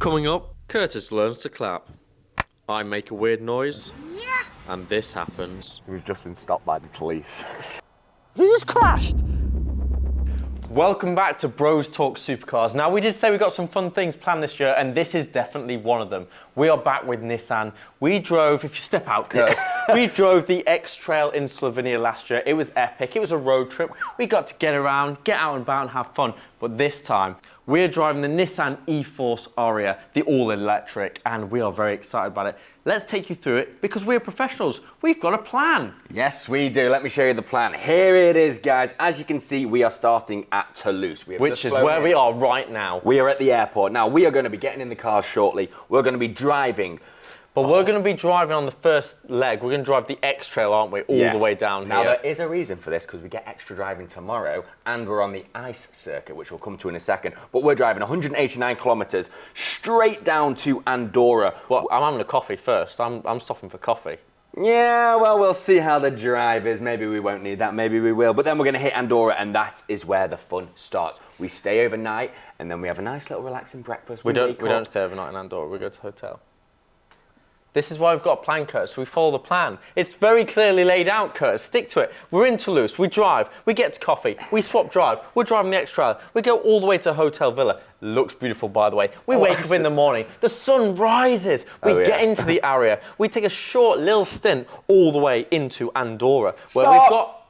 Coming up, Curtis learns to clap. I make a weird noise, and this happens. We've just been stopped by the police. He just crashed! Welcome back to Bros Talk Supercars. Now, we did say we got some fun things planned this year, and this is definitely one of them. We are back with Nissan. We drove, if you step out, Curtis, we drove the X-Trail in Slovenia last year. It was epic. It was a road trip. We got to get around, get out and about and have fun. But this time, we're driving the Nissan E-Force Ariya, the all-electric, and we are very excited about it. Let's take you through it because we're professionals. We've got a plan. Yes, we do. Let me show you the plan. Here it is, guys. As you can see, we are starting at Toulouse. Which is where we are right now. We are at the airport. Now, we are going to be getting in the car shortly. We're going to be driving. But we're going to be driving on the first leg. We're going to drive the X-Trail, aren't we? All the way down now, here. Now, there is a reason for this because we get extra driving tomorrow and we're on the ice circuit, which we'll come to in a second. But we're driving 189 kilometres straight down to Andorra. Well, I'm having a coffee first. I'm stopping for coffee. Yeah, well, we'll see how the drive is. Maybe we won't need that, maybe we will. But then we're going to hit Andorra, and that is where the fun starts. We stay overnight, and then we have a nice little relaxing breakfast. We don't stay overnight in Andorra. We go to the hotel. This is why we've got a plan, Curtis. We follow the plan. It's very clearly laid out, Curtis. Stick to it. We're in Toulouse. We drive. We get to coffee. We swap drive. We're driving the X-Trail. We go all the way to Hotel Villa. Looks beautiful, by the way. We wake up in the morning. The sun rises. We get into the area. We take a short little stint all the way into Andorra, where we've got...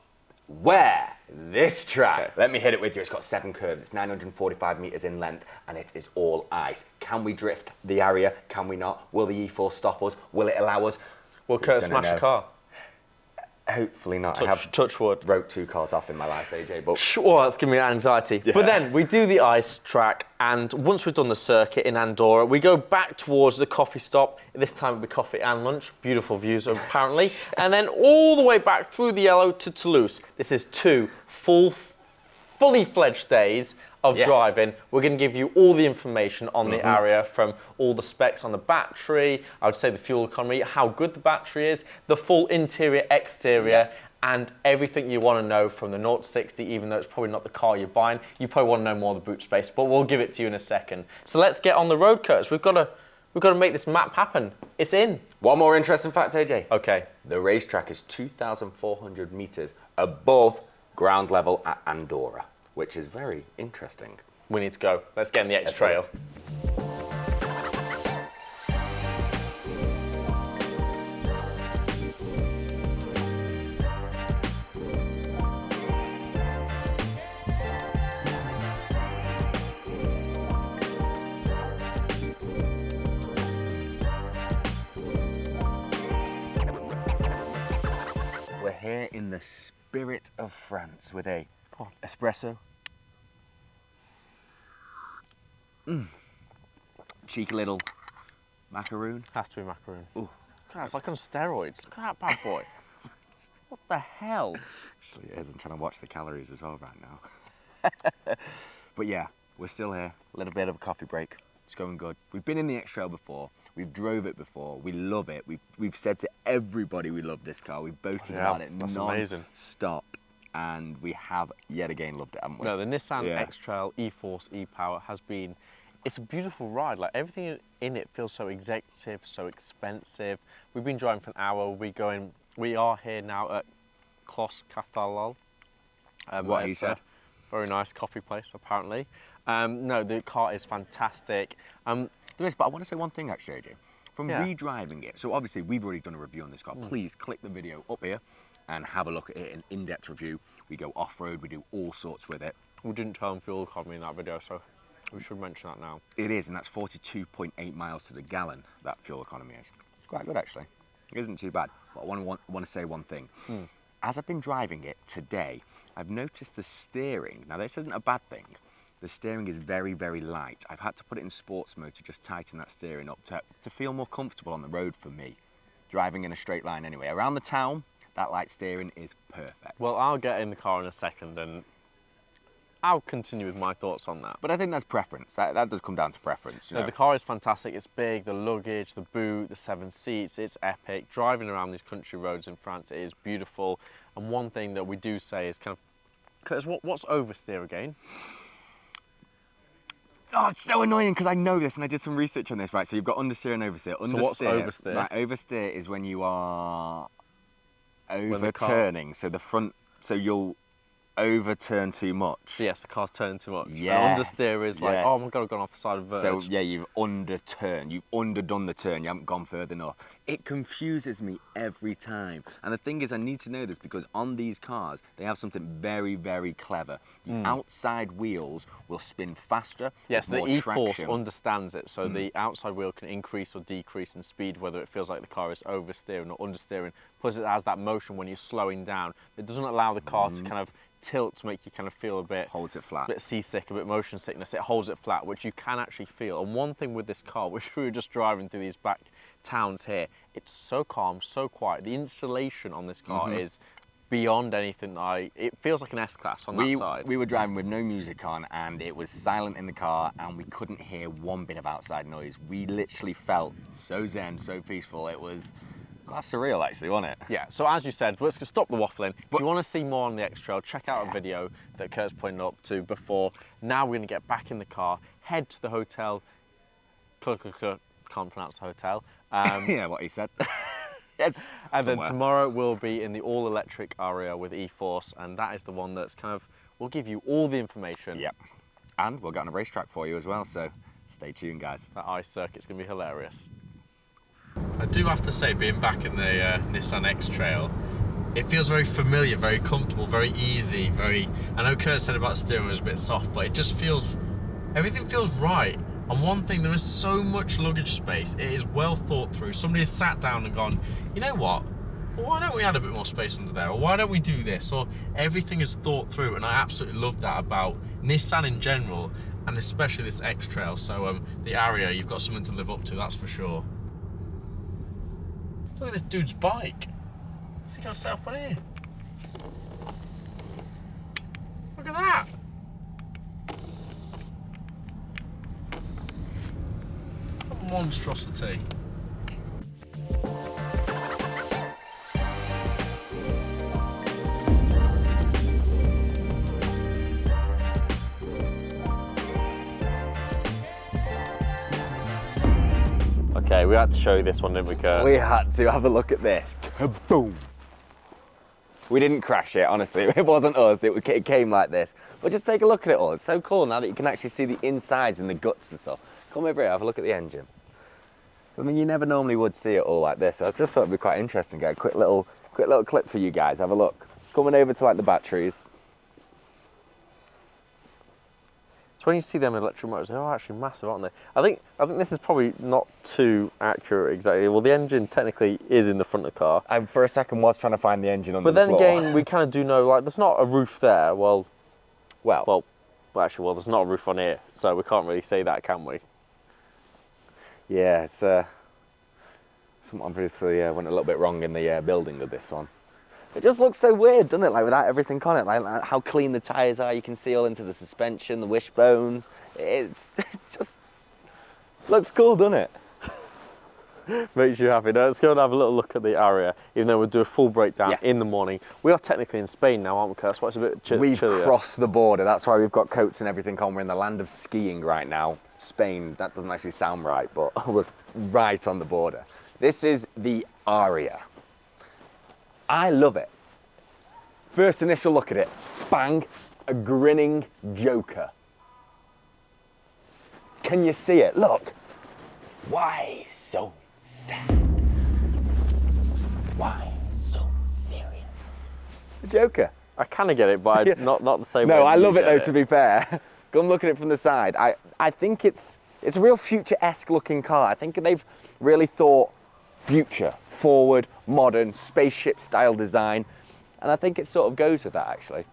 Where? This track. Okay. Let me hit it with you. It's got 7 curves. It's 945 metres in length, and it is all ice. Can we drift the Ariya? Can we not? Will the E-Force stop us? Will it allow us? Will Curtis smash a car? Hopefully not. Touch wood. Wrote 2 cars off in my life, AJ. But sure, that's giving me anxiety. Yeah. But then we do the ice track, and once we've done the circuit in Andorra, we go back towards the coffee stop. This time it'll be coffee and lunch. Beautiful views, apparently. And then all the way back through the yellow to Toulouse. This is 2 fully fledged days of driving. We're going to give you all the information on the Ariya, from all the specs on the battery, I would say the fuel economy, how good the battery is, the full interior, exterior, and everything you want to know from the 0 to 60, even though it's probably not the car you're buying. You probably want to know more of the boot space, but we'll give it to you in a second. So let's get on the road, Curtis. We've got to make this map happen. It's in. One more interesting fact, AJ. Okay. The racetrack is 2,400 metres above ground level at Andorra, which is very interesting. We need to go. Let's get in the X-Trail. We're here in the spirit of France with a espresso. Cheeky little macaroon. Has to be macaroon. Ooh. God, it's like on steroids. Look at that bad boy. What the hell? Actually, it is. I'm trying to watch the calories as well right now. But yeah, we're still here. A little bit of a coffee break. It's going good. We've been in the X-Trail before. We've drove it before. We love it. We've said to everybody we love this car. We've boasted about it non-stop. And we have yet again loved it, haven't we? No, the Nissan X-Trail E-Force E-Power has been, it's a beautiful ride. Like, everything in it feels so executive, so expensive. We've been driving for an hour. We are here now at Clos Cathalol. What he said. Very nice coffee place, apparently. No, the car is fantastic. But I want to say one thing, actually, AJ. From re-driving it, so obviously we've already done a review on this car. Please click the video up here and have a look at it, an in-depth review. We go off-road, we do all sorts with it. We didn't tell them fuel economy in that video, so we should mention that now. It is, and that's 42.8 miles to the gallon, that fuel economy is. It's quite good, actually. It isn't too bad. But I want to say one thing. As I've been driving it today, I've noticed the steering. Now, this isn't a bad thing. The steering is very, very light. I've had to put it in sports mode to just tighten that steering up to feel more comfortable on the road for me. Driving in a straight line anyway. Around the town, that light steering is perfect. Well, I'll get in the car in a second and I'll continue with my thoughts on that. But I think that's preference. That does come down to preference. You know? The car is fantastic. It's big, the luggage, the boot, the 7 seats, it's epic. Driving around these country roads in France, it is beautiful. And one thing that we do say is kind of, Curtis, what's oversteer again? Oh, it's so annoying because I know this and I did some research on this, right? So you've got understeer and oversteer. So what's oversteer? Right, oversteer is when you are the overturning. So the front, so you'll overturn too much. So yes, the car's turning too much. Yes, And understeer is like, oh my God, I've gone off the side of the verge. So yeah, you've underturned, you've underdone the turn, you haven't gone further enough. It confuses me every time. And the thing is, I need to know this because on these cars, they have something very, very clever. The outside wheels will spin faster. Yes, the more e-force traction. understands it. So the outside wheel can increase or decrease in speed, whether it feels like the car is oversteering or understeering. Plus it has that motion when you're slowing down. It doesn't allow the car to kind of tilt to make you kind of feel a bit, Holds it flat. a bit seasick, a bit motion sickness. It holds it flat, which you can actually feel. And one thing with this car, which we were just driving through these back towns here, it's so calm, so quiet. The installation on this car is beyond anything that it feels like an S-Class on that side. We were driving with no music on and it was silent in the car and we couldn't hear one bit of outside noise. We literally felt so zen, so peaceful. It was quite surreal actually, wasn't it? Yeah, so as you said, let's just stop the waffling. If you want to see more on the X-Trail, check out a video that Kurt's pointed up to before. Now we're going to get back in the car, head to the hotel. Can't pronounce the hotel. Yeah, what he said. Yes. And then tomorrow we'll be in the all-electric Ariya with e-force, and that is the one that's kind of, will give you all the information. Yep. And we'll get on a racetrack for you as well, so stay tuned, guys. That ice circuit's going to be hilarious. I do have to say, being back in the Nissan X-Trail, it feels very familiar, very comfortable, very easy, I know Kurt said about the steering was a bit soft, but it just feels, everything feels right. And one thing, there is so much luggage space. It is well thought through. Somebody has sat down and gone, you know what? Well, why don't we add a bit more space under there? Or why don't we do this? Or everything is thought through. And I absolutely love that about Nissan in general, and especially this X-Trail. So the Ariya, you've got something to live up to, that's for sure. Look at this dude's bike. What's he got set up on here? Look at that. Monstrosity. Okay, we had to show you this one, didn't we, Kurt? We had to have a look at this. Kaboom! We didn't crash it, honestly. It wasn't us, it came like this. But just take a look at it all. It's so cool now that you can actually see the insides and the guts and stuff. Come over here, have a look at the engine. I mean, you never normally would see it all like this. So I just thought it'd be quite interesting. Get a quick little clip for you guys. Have a look. Coming over to like the batteries. So when you see them electric motors, they are actually massive, aren't they? I think this is probably not too accurate exactly. Well, the engine technically is in the front of the car. I for a second was trying to find the engine under the floor. But then again, we kind of do know, like, there's not a roof there. Well, there's not a roof on here, so we can't really say that, can we? Yeah, it's someone obviously went a little bit wrong in the building of this one. It just looks so weird, doesn't it? Like without everything on it, like how clean the tyres are. You can see all into the suspension, the wishbones. It just looks cool, doesn't it? Makes you happy. Now let's go and have a little look at the Ariya, even though we'll do a full breakdown in the morning. We are technically in Spain now, aren't we, Kurt? That's why it's a bit chillier. We've crossed the border. That's why we've got coats and everything on. We're in the land of skiing right now. Spain, that doesn't actually sound right, but we're right on the border. This is the Ariya. I love it. First initial look at it, bang, a grinning Joker. Can you see it? Look. Why so sad? Why so serious? The Joker. I kind of get it, but not the same way. No, I love it though, to be fair. Go and look at it from the side. I think it's a real future-esque looking car. I think they've really thought future, forward, modern, spaceship style design. And I think it sort of goes with that actually.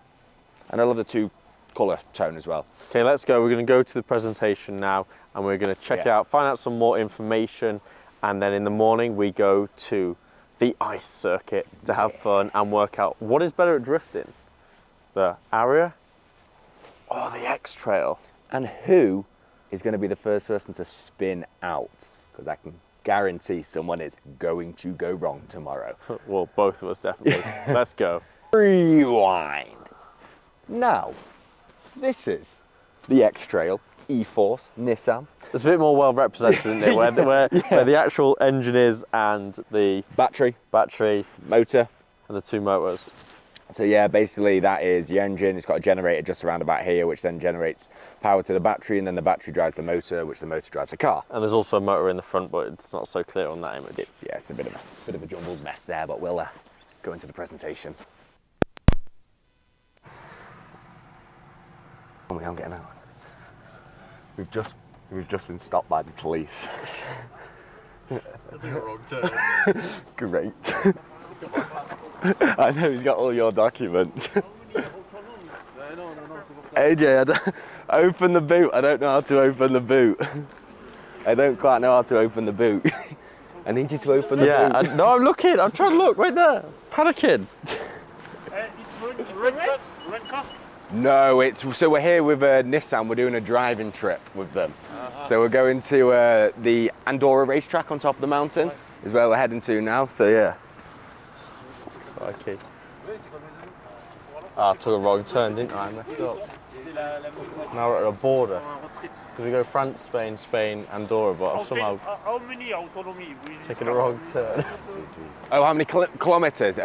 And I love the two colour tone as well. Okay, let's go. We're going to go to the presentation now and we're going to check it out, find out some more information. And then in the morning we go to the ice circuit to have fun and work out what is better at drifting. The Ariya or the X-Trail? And who is going to be the first person to spin out? Because I can guarantee someone is going to go wrong tomorrow. Well, both of us definitely. Let's go. Rewind. Now, this is the X-Trail E-Force, Nissan. It's a bit more well represented, isn't it? Where the actual engine is and the Battery, and motor. the two motors. So yeah, basically that is the engine. It's got a generator just around about here, which then generates power to the battery, and then the battery drives the motor, which the motor drives the car. And there's also a motor in the front, but it's not so clear on that image. It's a bit of a jumbled mess there, but we'll go into the presentation. Oh, I'm getting out. We've just been stopped by the police. I think a wrong turn. Great. I know he's got all your documents. AJ, open the boot. I don't know how to open the boot. I don't quite know how to open the boot. I need you to open the boot. No, I'm looking. I'm trying to look right there. Panicking. It's red car? No, so we're here with Nissan. We're doing a driving trip with them. So we're going to the Andora racetrack on top of the mountain. Is where we're heading to now. So yeah. Okay. I took a wrong turn, didn't I? I messed up. Now we're at a border. Because we go France, Spain, Spain, Andorra, but I've somehow How many autonomy will taken a wrong turn. Oh, how many kilometers?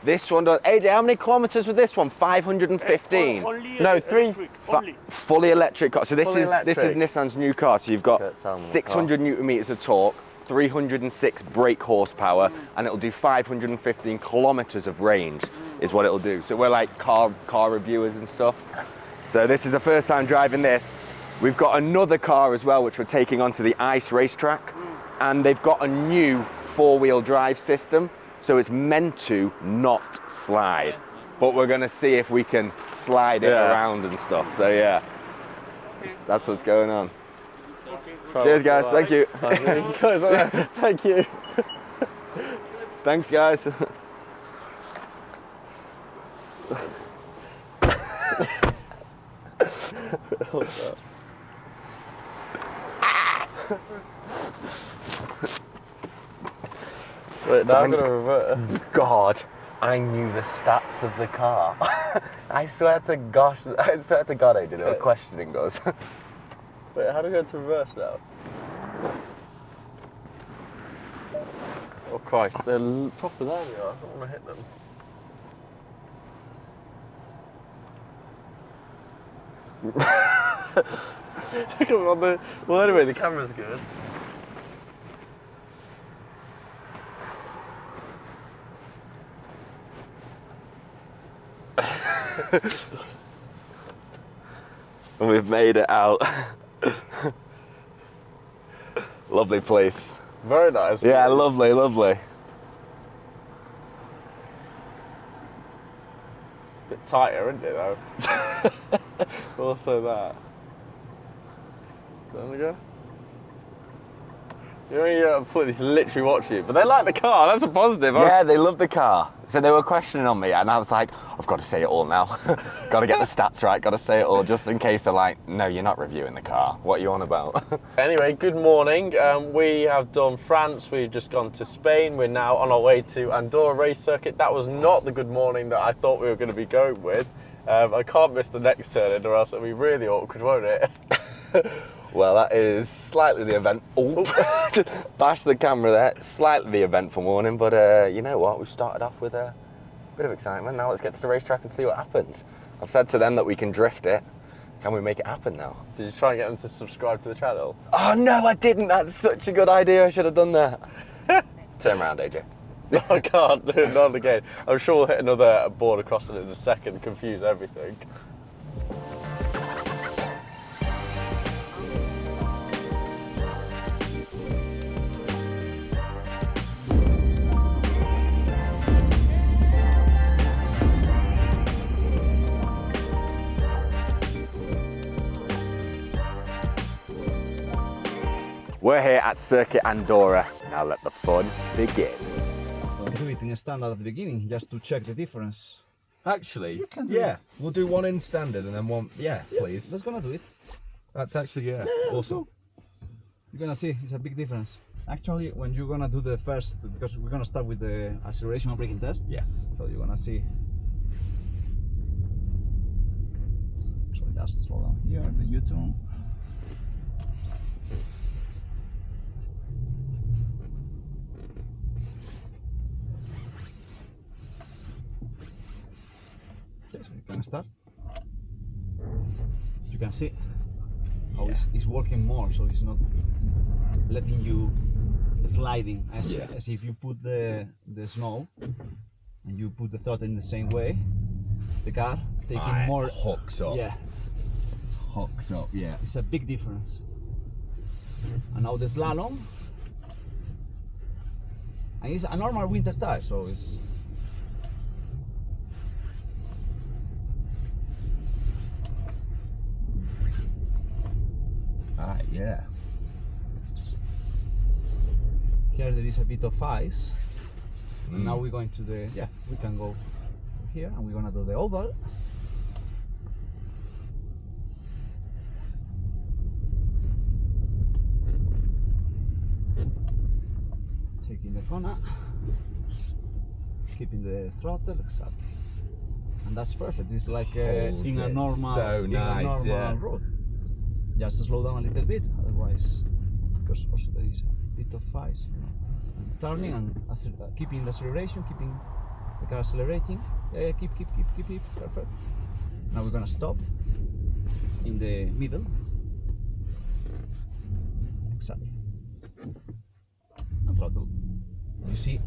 This one does. AJ, how many kilometers with this one? 515. Only No, three. electric, only. Fully electric car. So this Fully is electric. Nissan's new car. So you've got Okay, sound of the 600 newton meters of torque, 306 brake horsepower, and it'll do 515 kilometers of range. Is what it'll do. So we're like car reviewers and stuff. So this is the first time driving this. We've got another car as well, which we're taking onto the ice racetrack, and they've got a new four-wheel drive system. So it's meant to not slide, but we're gonna see if we can slide it around and stuff. So yeah, that's what's going on. Cheers, guys. Thank you. Thank you. Thanks, guys. Wait, now I'm gonna revert. God, I knew the stats of the car. I swear to God, I did. They were questioning us. Wait, how do I go to reverse now? Oh Christ, they're proper there they are. I don't want to hit them. Come on, well anyway, the camera's good. And we've made it out. Lovely place. Very nice. Yeah, lovely, lovely. Bit tighter, isn't it though? Also that. There we go. You know, police literally watch you, but they like the car. That's a positive. Yeah, they love the car. So they were questioning on me, and I was like, I've got to say it all now. Got to get the stats right, got to say it all, just in case they're like, no, you're not reviewing the car. What are you on about? Anyway, good morning. We have done France, we've just gone to Spain. We're now on our way to Andorra race circuit. That was not the good morning that I thought we were going to be going with. I can't miss the next turn in, or else it'll be really awkward, won't it? Well, that is slightly the event. Oh, just bash the camera there. Slightly the eventful morning, but you know what? We've started off with a bit of excitement. Now let's get to the racetrack and see what happens. I've said to them that we can drift it. Can we make it happen now? Did you try and get them to subscribe to the channel? Oh no, I didn't. That's such a good idea. I should have done that. Turn around, AJ. No, I can't do it, not again. I'm sure we'll hit another border crossing in a second, confuse everything. We're here at Circuit Andorra. Now let the fun begin. We'll do it in a standard at the beginning, just to check the difference. Actually, can do yeah, it. we'll do one in standard and then one, please. Let's gonna do it. That's actually, awesome. You're gonna see, it's a big difference. Actually, when you're gonna do the first, because we're gonna start with the acceleration and braking test. Yeah. So you're gonna see. So just slow down here, the U-turn. start. You can see how it's working more, so it's not letting you sliding as if you put the snow and you put the throttle in the same way. The car taking more hooks up. Yeah, Hooks up, yeah. it's a big difference. And now the slalom, and it's a normal winter tire, so it's Yeah. here there is a bit of ice. And now we're going to the we can go here and we're gonna do the oval. Taking the corner, keeping the throttle, exactly. And that's perfect. It's like in a normal, so nice, road. Just slow down a little bit, otherwise, because also there is a bit of ice, you know. And turning and keeping the acceleration, keeping the car accelerating. Yeah, keep, perfect. Now we're gonna stop in the middle. Exactly. And throttle. You see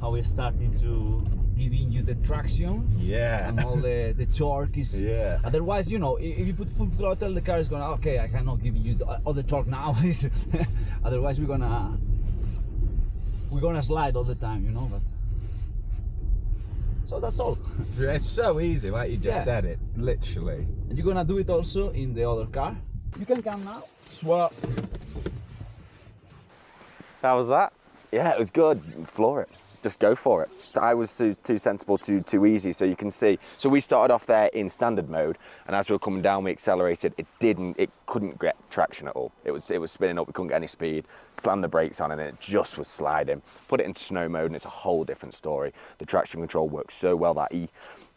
how it's starting to giving you the traction. Yeah. And all the torque is. Yeah. Otherwise, you know, if you put full throttle, the car is gonna, okay, I cannot give you all the torque now. Otherwise, we're gonna slide all the time, you know. But so that's all. It's so easy, like you just said. It's literally. And you're gonna do it also in the other car. You can come now. Swap. How was that? Yeah, it was good. Floor it. Just go for it. I was too sensible, too easy, so you can see. So we started off there in standard mode, and as we were coming down, we accelerated. It couldn't get traction at all. It was spinning up. We couldn't get any speed. Slammed the brakes on, and it just was sliding. Put it into snow mode, and it's a whole different story. The traction control works so well, that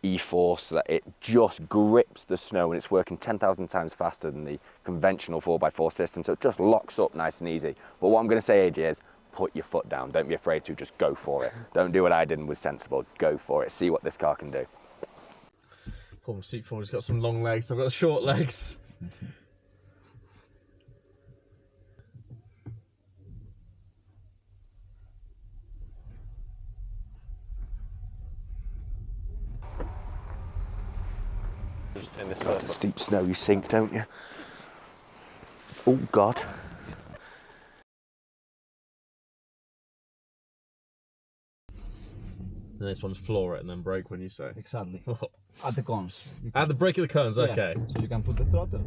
E-force, that it just grips the snow, and it's working 10,000 times faster than the conventional 4x4 system. So it just locks up nice and easy. But what I'm going to say, AJ, is put your foot down. Don't be afraid to. Just go for it. Don't do what I did and was sensible. Go for it. See what this car can do. Poor seat forward's got some long legs. I've got short legs. Just in this Got first the steep snow, you sink, don't you? Oh God. And this one's floor it and then brake when you say. Exactly. At the cones. At the brake of the cones, okay. So you can put the throttle.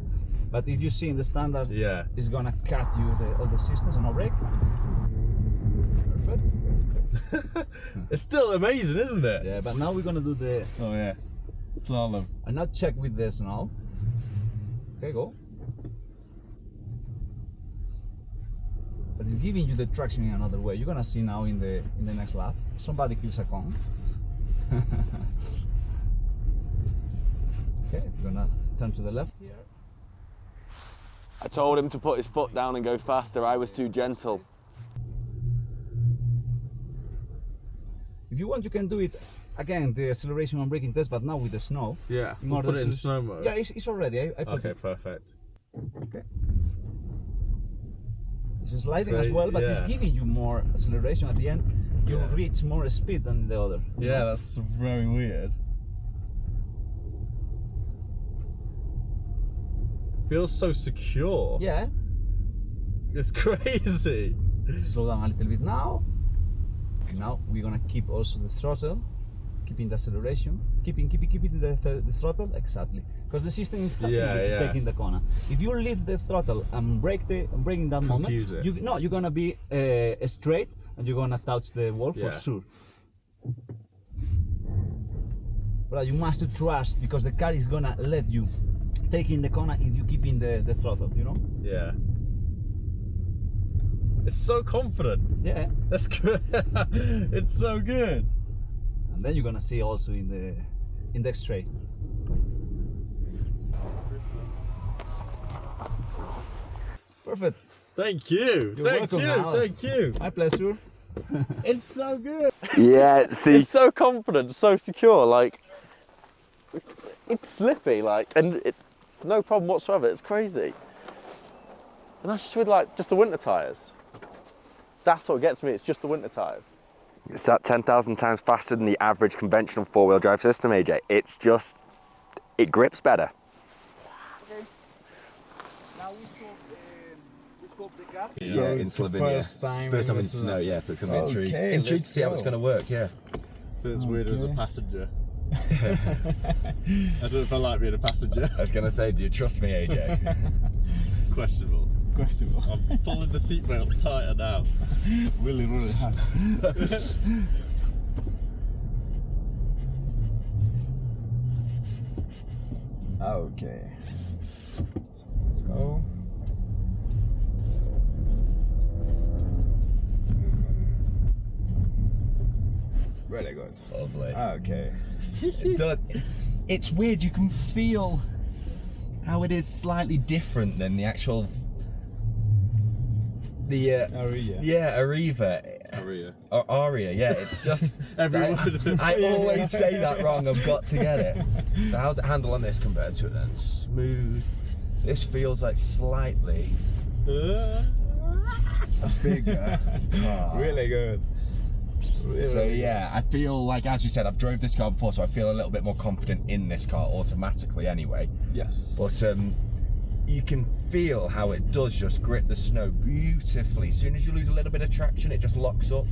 But if you see in the standard, Yeah. it's gonna cut you all the systems and no brake. Perfect. It's still amazing, isn't it? Yeah, but now we're gonna do the. Oh yeah. Slalom. And not check with this now. Okay, go. But it's giving you the traction in another way. You're gonna see now in the next lap. Somebody kills a cone. Okay, we're gonna turn to the left here. I told him to put his foot down and go faster. I was too gentle. If you want, you can do it again, the acceleration and braking test, but now with the snow. Yeah. In We'll order put it in to- snow mode. Yeah, it's already. I put Okay, it. perfect. Okay. It's sliding as Great, well, but it's yeah. giving you more acceleration at the end. You Yeah. reach more speed than the other. you Yeah, know? that's very weird. Feels so secure. Yeah. It's crazy. Slow down a little bit now. Now we're gonna keep also the throttle, keeping the acceleration, keeping the throttle exactly, because the system is helping Yeah, you to yeah. take in the corner. If you leave the throttle and brake in that moment, Confuse it. you're gonna be straight and you're gonna touch the wall for Yeah. sure. But you must trust, because the car is gonna let you take in the corner if you keep in the throttle, you know? Yeah. It's so confident. Yeah. That's good. It's so good. And then you're gonna see also in the straight. Perfect. Thank you. You're Thank welcome, you. Alan. Thank you. My pleasure. It's so good. Yeah, see. It's so confident, so secure. Like, it's slippy, like, and no problem whatsoever. It's crazy. And that's just with like just the winter tyres. That's what gets me. It's just the winter tyres. It's at 10,000 times faster than the average conventional four-wheel drive system, AJ. It's just, it grips better. Now we swap the car. Yeah, in Slovenia. First time in snow, yeah, so it's going to be intriguing. Okay, Intrigued to let's see how it's go. going to work, yeah. Feels weird as a Okay. passenger. I don't know if I like being a passenger. I was going to say, do you trust me, AJ? Questionable. Questionable. I'm pulling the seatbelt tighter now. Really hard. Okay. So let's go. Really good. Lovely. Okay. It does. It's weird, you can feel how it is slightly different than the actual... The Ariya. Yeah, Ariva. Ariya. Or Aria, yeah, it's just... Every I, word. I always say that wrong, I've got to get it. So how's it handle on this compared to it then? Smooth. This feels like slightly a bigger car. Really good. So yeah, I feel like, as you said, I've drove this car before, so I feel a little bit more confident in this car automatically anyway. Yes. But you can feel how it does just grip the snow beautifully. As soon as you lose a little bit of traction, it just locks up.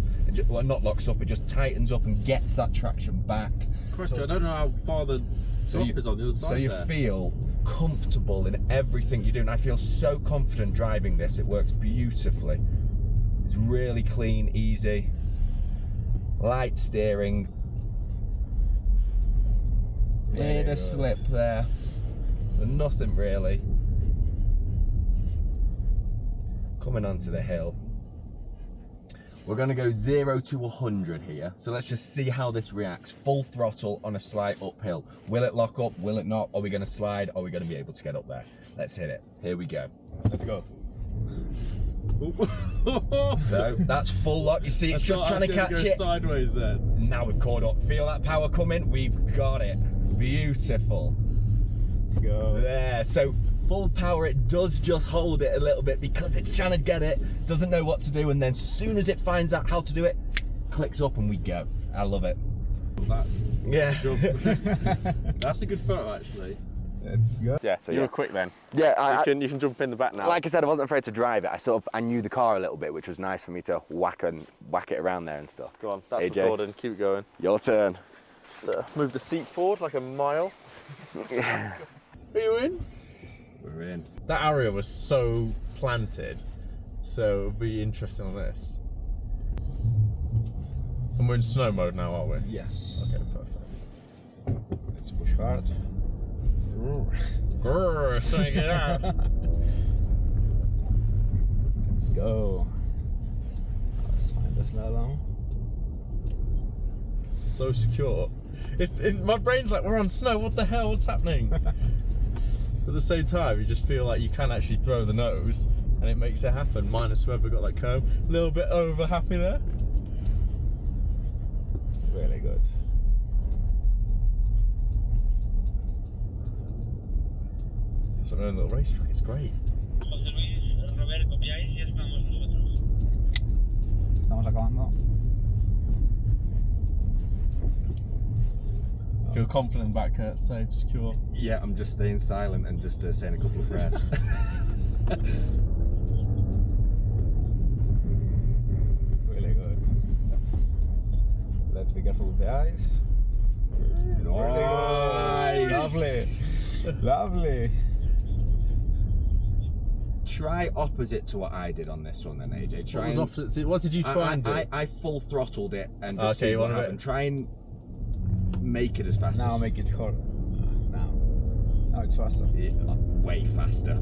Well, not locks up, it just tightens up and gets that traction back. Question, I don't know how far the drop is on the other side. So you there. feel comfortable in everything you do, and I feel so confident driving this. It works beautifully. It's really clean, easy. Light steering. Bit of slip there, but nothing really. Coming onto the hill. We're gonna go 0 to 100 here. So let's just see how this reacts. Full throttle on a slight uphill. Will it lock up? Will it not? Are we gonna slide? Are we gonna be able to get up there? Let's hit it. Here we go. Let's go. So that's full lock. You see, it's just trying to catch go it. Sideways then. Now we've caught up. Feel that power coming? We've got it. Beautiful. Let's go. There. So full power, it does just hold it a little bit because it's trying to get it, doesn't know what to do, and then as soon as it finds out how to do it, clicks up and we go. I love it. That's Yeah. that's a good photo actually. Let's go. Yeah, so You were quick then. Yeah, You can jump in the back now. like I said, I wasn't afraid to drive it. I knew the car a little bit, which was nice for me to whack it around there and stuff. Go on, that's AJ. recording. Keep it going. Your turn. Move the seat forward like a mile. Are you in? We're in. That area was so planted, so it'll be interesting on this. And we're in snow mode now, aren't we? Yes. Okay, perfect. Let's push hard. Grrr, trying to get out. Let's go. Let's find the slalom. So secure. My brain's like, we're on snow, what the hell, what's happening? But at the same time, you just feel like you can actually throw the nose and it makes it happen. Minus whoever got that comb. A little bit over happy there. Really good. It's like a little racetrack, it's great. Estamos acabando. Feel confident back, Kurt, safe, secure. Yeah, I'm just staying silent and just saying a couple of prayers. Really good. Let's be careful with the ice. Nice. Lovely. Lovely. Try opposite to what I did on this one then, AJ. Try What was and- opposite? What did you try and do? I full throttled it and just Okay, see you what want a bit- happened. Try and make it as fast Now as make it hard. Now. Now it's faster. Yeah, way faster.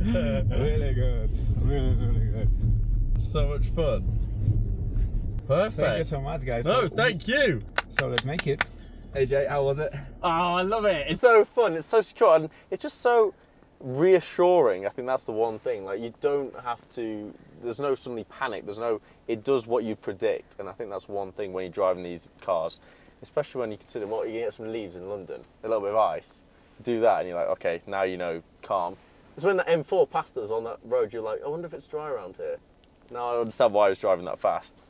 Really good. Really good. So much fun. Perfect. Thank you so much, guys. No, So- thank you. So let's make it. AJ, how was it? Oh, I love it. It's so fun. It's so secure, and it's just so reassuring. I think that's the one thing. Like, you don't have to. There's no suddenly panic. There's no. It does what you predict, and I think that's one thing when you're driving these cars. Especially when you consider what you can get some leaves in London, a little bit of ice. Do that and you're like, okay, now you know, calm. It's when the M4 passed us on that road, you're like, I wonder if it's dry around here. Now I understand why I was driving that fast.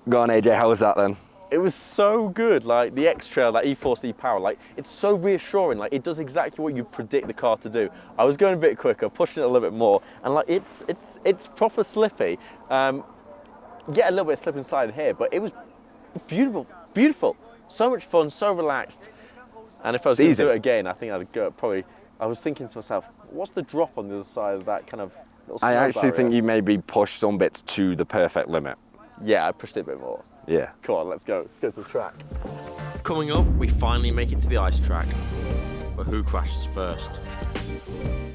Go on, AJ, how was that then? It was so good, like the X-Trail, that E-Force E-Power, like it's so reassuring, like it does exactly what you predict the car to do. I was going a bit quicker, pushing it a little bit more, and like it's proper slippy. Get a little bit of slip inside here, but it was beautiful, beautiful. So much fun, so relaxed. And if I was going to do it again, I think I'd go probably, I was thinking to myself, what's the drop on the other side of that kind of little snow I actually barrier? think you maybe pushed some bits to the perfect limit. Yeah, I pushed it a bit more. Yeah. Come on, let's go. Let's go to the track. Coming up, we finally make it to the ice track. But who crashes first?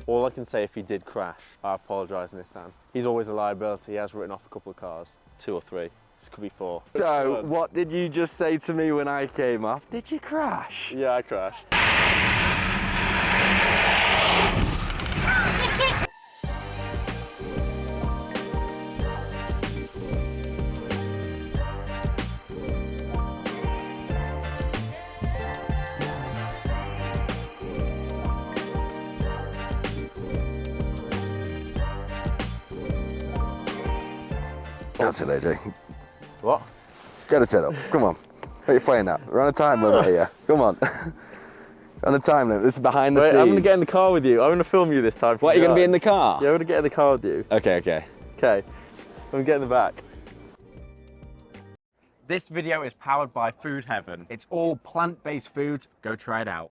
All I can say, if he did crash, I apologise, Nissan. He's always a liability. He has written off a couple of cars, 2 or 3. This could be 4. So, what did you just say to me when I came off? Did you crash? Yeah, I crashed. That's it, AJ. What? Get a set up. Come on. What are you playing at? We're on a time limit here. Come on. On a time limit. This is behind the Wait, scenes. I'm going to get in the car with you. I'm going to film you this time. What, are you going to be in the car? Yeah, I'm going to get in the car with you. Okay, okay. Okay. I'm going to get in the back. This video is powered by Food Heaven. It's all plant-based foods. Go try it out.